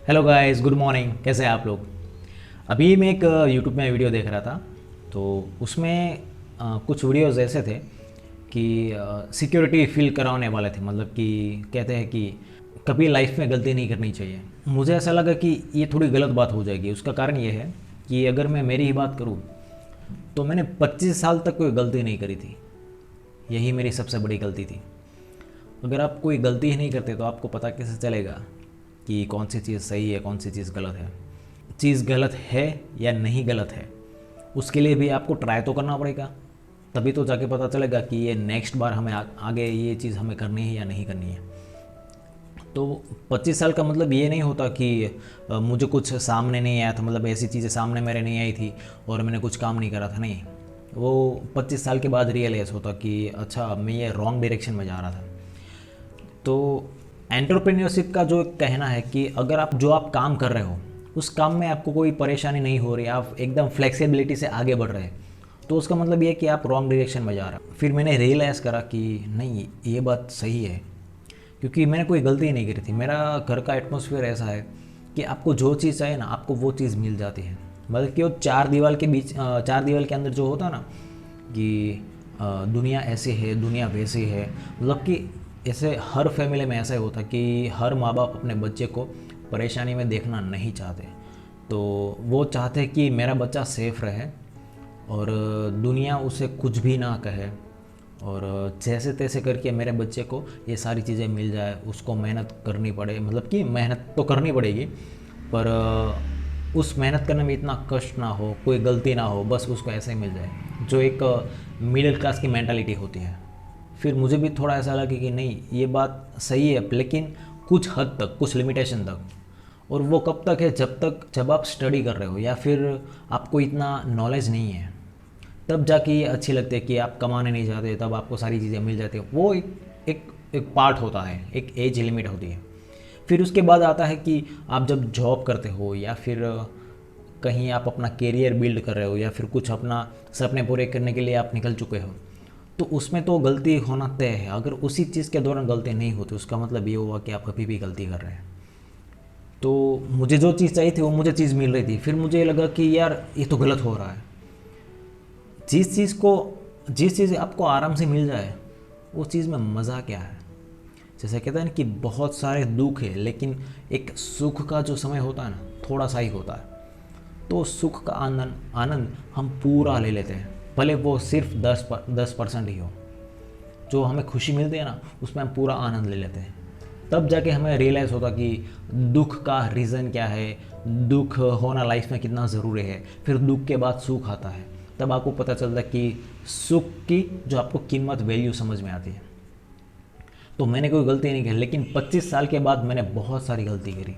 Hello guys, good morning. कैसे हैं आप लोग? अभी मैं एक यूट्यूब में वीडियो देख रहा था। तो उसमें कुछ वीडियोस ऐसे थे कि सिक्योरिटी फील कराने वाले थे। मतलब कि कहते हैं कि कभी लाइफ में गलती नहीं करनी चाहिए। मुझे ऐसा लगा कि ये थोड़ी गलत बात हो जाएगी। उसका कारण ये है कि अगर मैं मेरी ही बात करूँ तो मैंने 25 साल तक कोई गलती नहीं करी थी। यही मेरी सबसे बड़ी गलती थी। अगर आप कोई गलती ही नहीं करते तो आपको पता कैसे चलेगा कि कौन सी चीज़ सही है, कौन सी चीज़ गलत है। चीज़ गलत है या नहीं गलत है, उसके लिए भी आपको ट्राई तो करना पड़ेगा। तभी तो जाके पता चलेगा कि ये नेक्स्ट बार हमें आगे ये चीज़ हमें करनी है या नहीं करनी है। तो 25 साल का मतलब ये नहीं होता कि मुझे कुछ सामने नहीं आया था, मतलब ऐसी चीज़ें सामने मेरे नहीं आई थी और मैंने कुछ काम नहीं करा था। नहीं, वो 25 साल के बाद रियलाइज़ होता कि अच्छा, मैं ये रॉन्ग डायरेक्शन में जा रहा था। तो एंटरप्रेन्योरशिप का जो कहना है कि अगर आप काम कर रहे हो उस काम में आपको कोई परेशानी नहीं हो रही, आप एकदम फ्लेक्सिबिलिटी से आगे बढ़ रहे हैं, तो उसका मतलब ये है कि आप रॉन्ग डायरेक्शन में जा रहे हो। फिर मैंने रियलाइज़ करा कि नहीं, ये बात सही है, क्योंकि मैंने कोई गलती नहीं करी थी। मेरा घर का एटमोसफियर ऐसा है कि आपको जो चीज़ चाहिए ना, आपको वो चीज़ मिल जाती है। मतलब कि वो चार दीवार के अंदर जो होता है ना कि दुनिया ऐसे है, दुनिया वैसी है। मतलब कि ऐसे हर फैमिली में ऐसा ही होता है कि हर माँ बाप अपने बच्चे को परेशानी में देखना नहीं चाहते। तो वो चाहते हैं कि मेरा बच्चा सेफ रहे और दुनिया उसे कुछ भी ना कहे, और जैसे तैसे करके मेरे बच्चे को ये सारी चीज़ें मिल जाए। उसको मेहनत करनी पड़े, मतलब कि मेहनत तो करनी पड़ेगी, पर उस मेहनत करने में इतना कष्ट ना हो, कोई गलती ना हो, बस उसको ऐसे ही मिल जाए, जो एक मिडिल क्लास की मेंटालिटी होती है। फिर मुझे भी थोड़ा ऐसा लगा कि नहीं, ये बात सही है, लेकिन कुछ हद तक, कुछ लिमिटेशन तक। और वो कब तक है? जब आप स्टडी कर रहे हो या फिर आपको इतना नॉलेज नहीं है, तब जाके ये अच्छी लगती है कि आप कमाने नहीं जाते, तब आपको सारी चीज़ें मिल जाती है। वो एक एक पार्ट होता है, एक एज लिमिट होती है। फिर उसके बाद आता है कि आप जब जॉब करते हो या फिर कहीं आप अपना करियर बिल्ड कर रहे हो या फिर कुछ अपना सपने पूरे करने के लिए आप निकल चुके हो, तो उसमें तो गलती होना तय है। अगर उसी चीज़ के दौरान गलती नहीं होती, उसका मतलब ये हुआ कि आप कभी भी गलती कर रहे हैं। तो मुझे जो चीज़ चाहिए थी वो मुझे चीज़ मिल रही थी। फिर मुझे लगा कि यार, ये तो गलत हो रहा है। जिस चीज़ आपको आराम से मिल जाए, उस चीज़ में मज़ा क्या है? जैसे कहते हैं ना कि बहुत सारे दुख है, लेकिन एक सुख का जो समय होता है ना, थोड़ा सा ही होता है। तो सुख का आनंद आनंद हम पूरा ले लेते हैं, भले वो सिर्फ 10% ही हो। जो हमें खुशी मिलती है ना, उसमें हम पूरा आनंद ले लेते हैं। तब जाके हमें रियलाइज़ होता कि दुख का रीज़न क्या है, दुख होना लाइफ में कितना ज़रूरी है। फिर दुख के बाद सुख आता है, तब आपको पता चलता है कि सुख की जो आपको कीमत, वैल्यू समझ में आती है। तो मैंने कोई गलती नहीं की, लेकिन 25 साल के बाद मैंने बहुत सारी गलती करी।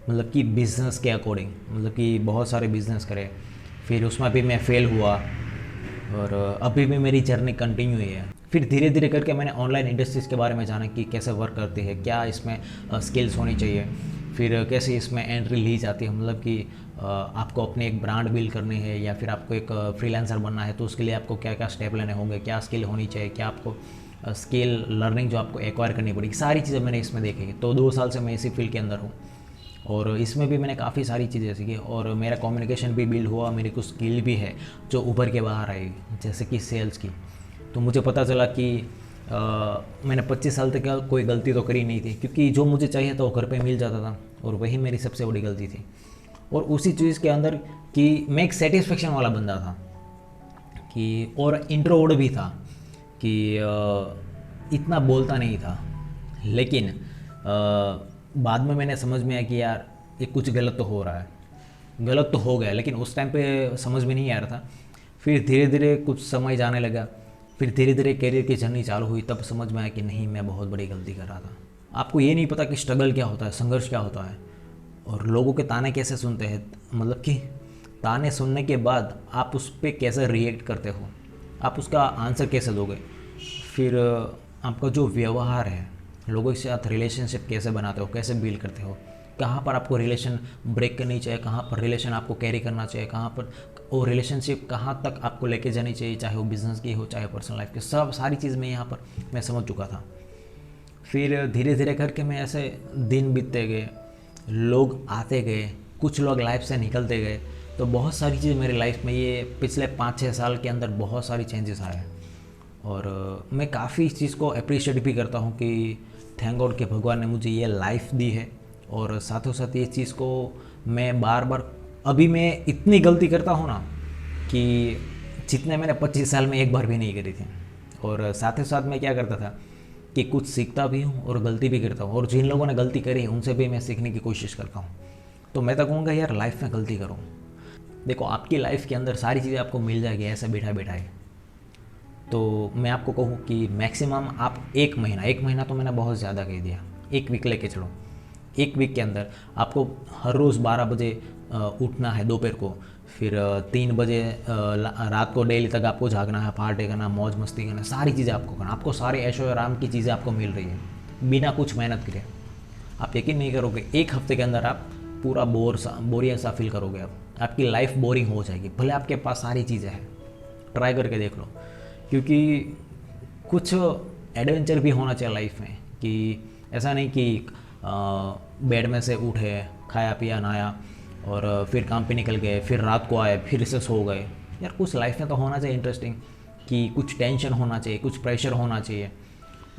मतलब कि बिज़नेस के अकॉर्डिंग, मतलब कि बहुत सारे बिज़नेस करे, फिर उसमें भी मैं फेल हुआ, और अभी भी मेरी जर्नी कंटिन्यू ही है। फिर धीरे धीरे करके मैंने ऑनलाइन इंडस्ट्रीज़ के बारे में जाना कि कैसे वर्क करती है, क्या इसमें स्किल्स होनी चाहिए, फिर कैसे इसमें एंट्री ली जाती है। मतलब कि आपको अपनी एक ब्रांड बिल्ड करनी है या फिर आपको एक फ्रीलांसर बनना है, तो उसके लिए आपको क्या क्या स्टेप लेने होंगे, क्या स्किल होनी चाहिए, क्या आपको स्किल लर्निंग जो आपको एक्वायर करनी पड़ेगी, सारी चीज़ें मैंने इसमें देखी। तो 2 साल से मैं इसी फील्ड के अंदर हूँ और इसमें भी मैंने काफ़ी सारी चीज़ें सीखी, और मेरा कम्युनिकेशन भी बिल्ड हुआ, मेरी कुछ स्किल भी है जो उभर के बाहर आई, जैसे कि सेल्स की। तो मुझे पता चला कि मैंने 25 साल तक कोई गलती तो करी नहीं थी, क्योंकि जो मुझे चाहिए था वो घर पे मिल जाता था, और वही मेरी सबसे बड़ी गलती थी। और उसी चीज़ के अंदर कि मैं एक सेटिस्फेक्शन वाला बंदा था, कि और इंट्रोवर्ट भी था, कि इतना बोलता नहीं था। लेकिन बाद में मैंने समझ में आया कि यार, ये कुछ गलत तो हो रहा है। गलत तो हो गया, लेकिन उस टाइम पे समझ में नहीं आ रहा था। फिर धीरे धीरे कुछ समय जाने लगा, फिर धीरे धीरे करियर की जर्नी चालू हुई, तब समझ में आया कि नहीं, मैं बहुत बड़ी गलती कर रहा था। आपको ये नहीं पता कि स्ट्रगल क्या होता है, संघर्ष क्या होता है, और लोगों के ताने कैसे सुनते हैं। मतलब कि ताने सुनने के बाद आप उस पर कैसे रिएक्ट करते हो, आप उसका आंसर कैसे दोगे। फिर आपका जो व्यवहार है, लोगों के साथ रिलेशनशिप कैसे बनाते हो, कैसे बिल्ड करते हो, कहाँ पर आपको रिलेशन ब्रेक करनी चाहिए, कहाँ पर रिलेशन आपको कैरी करना चाहिए, कहाँ पर वो रिलेशनशिप कहाँ तक आपको लेके जानी चाहिए, चाहे वो बिज़नेस की हो चाहे पर्सनल लाइफ की, सब सारी चीज़ मैं यहाँ पर मैं समझ चुका था। फिर धीरे धीरे करके मैं ऐसे दिन बीतते गए, लोग आते गए, कुछ लोग लाइफ से निकलते गए। तो बहुत सारी चीज़ मेरी लाइफ में ये पिछले 5-6 साल के अंदर बहुत सारी चेंजेस आए हैं। और मैं काफ़ी इस चीज़ को अप्रिशिएट भी करता हूँ कि थैंक गॉड कि भगवान ने मुझे ये लाइफ दी है। और साथों साथ ये चीज़ को मैं बार बार, अभी मैं इतनी गलती करता हूँ ना कि जितने मैंने 25 साल में एक बार भी नहीं करी थी। और साथ ही साथ मैं क्या करता था कि कुछ सीखता भी हूँ और गलती भी करता हूँ, और जिन लोगों ने गलती करी उनसे भी मैं सीखने की कोशिश करता हूँ। तो मैं तो कहूँगा यार, लाइफ में गलती करो। देखो, आपकी लाइफ के अंदर सारी चीज़ें आपको मिल जाएगी ऐसे बैठा बैठा ही। तो मैं आपको कहूँ कि मैक्सिमम आप एक महीना तो मैंने बहुत ज़्यादा कह दिया, एक वीक लेके चलो। एक वीक के अंदर आपको हर रोज़ 12 बजे उठना है दोपहर को, फिर 3 बजे रात को डेली तक आपको जागना है, पार्टी करना, मौज मस्ती करना, सारी चीज़ें आपको करना। आपको सारे ऐशो आराम की चीज़ें आपको मिल रही है बिना कुछ मेहनत करे। आप यकीन नहीं करोगे, एक हफ्ते के अंदर आप पूरा बोरियत सा फील करोगे। आपकी लाइफ बोरिंग हो जाएगी, भले आपके पास सारी चीज़ें हैं। ट्राई करके देख लो, क्योंकि कुछ एडवेंचर भी होना चाहिए लाइफ में। कि ऐसा नहीं कि बेड में से उठे, खाया पिया नहाया और फिर काम पे निकल गए, फिर रात को आए, फिर से सो गए। यार कुछ लाइफ में तो होना चाहिए इंटरेस्टिंग, कि कुछ टेंशन होना चाहिए, कुछ प्रेशर होना चाहिए।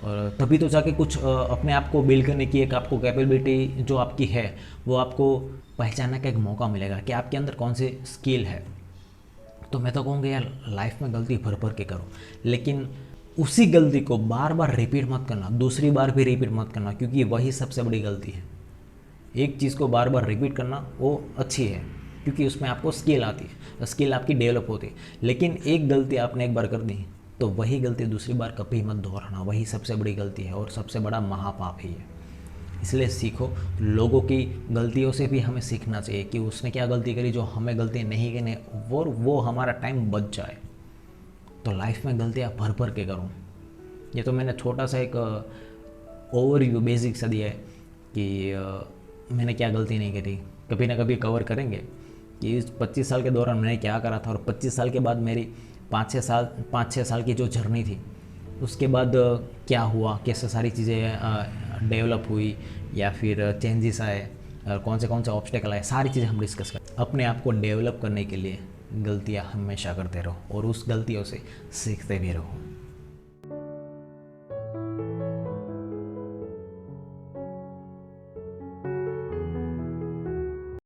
और तभी तो जाके कुछ अपने आप को बिल्ड करने की एक आपको कैपेबिलिटी जो आपकी है वो आपको पहचानने का एक मौका मिलेगा कि आपके अंदर कौन सी स्किल है। तो मैं तो कहूँगा यार, लाइफ में गलती भर भर के करो, लेकिन उसी गलती को बार बार रिपीट मत करना, दूसरी बार भी रिपीट मत करना, क्योंकि वही सबसे बड़ी गलती है। एक चीज़ को बार बार रिपीट करना वो अच्छी है, क्योंकि उसमें आपको स्किल आती है, स्किल आपकी डेवलप होती है। लेकिन एक गलती आपने एक बार कर दी तो वही गलती दूसरी बार कभी मत दोहराना, वही सबसे बड़ी गलती है और सबसे बड़ा महापाप ही है। इसलिए सीखो, लोगों की गलतियों से भी हमें सीखना चाहिए कि उसने क्या गलती करी जो हमें गलती नहीं करनी, और वो हमारा टाइम बच जाए। तो लाइफ में गलतियाँ भर भर के करो। ये तो मैंने छोटा सा एक ओवरव्यू बेसिक सा दिया है कि मैंने क्या गलती नहीं करी। कभी ना कभी कवर करेंगे कि इस 25 साल के दौरान मैंने क्या करा था, और 25 साल के बाद मेरी 5-6 साल की जो जर्नी थी उसके बाद क्या हुआ, कैसे सारी चीज़ें डेवलप हुई या फिर चेंजेस आए, कौन से ऑब्स्टेकल आए, सारी चीज़ें हम डिस्कस करें। अपने आप को डेवलप करने के लिए गलतियाँ हमेशा करते रहो और उस गलतियों से सीखते भी रहो।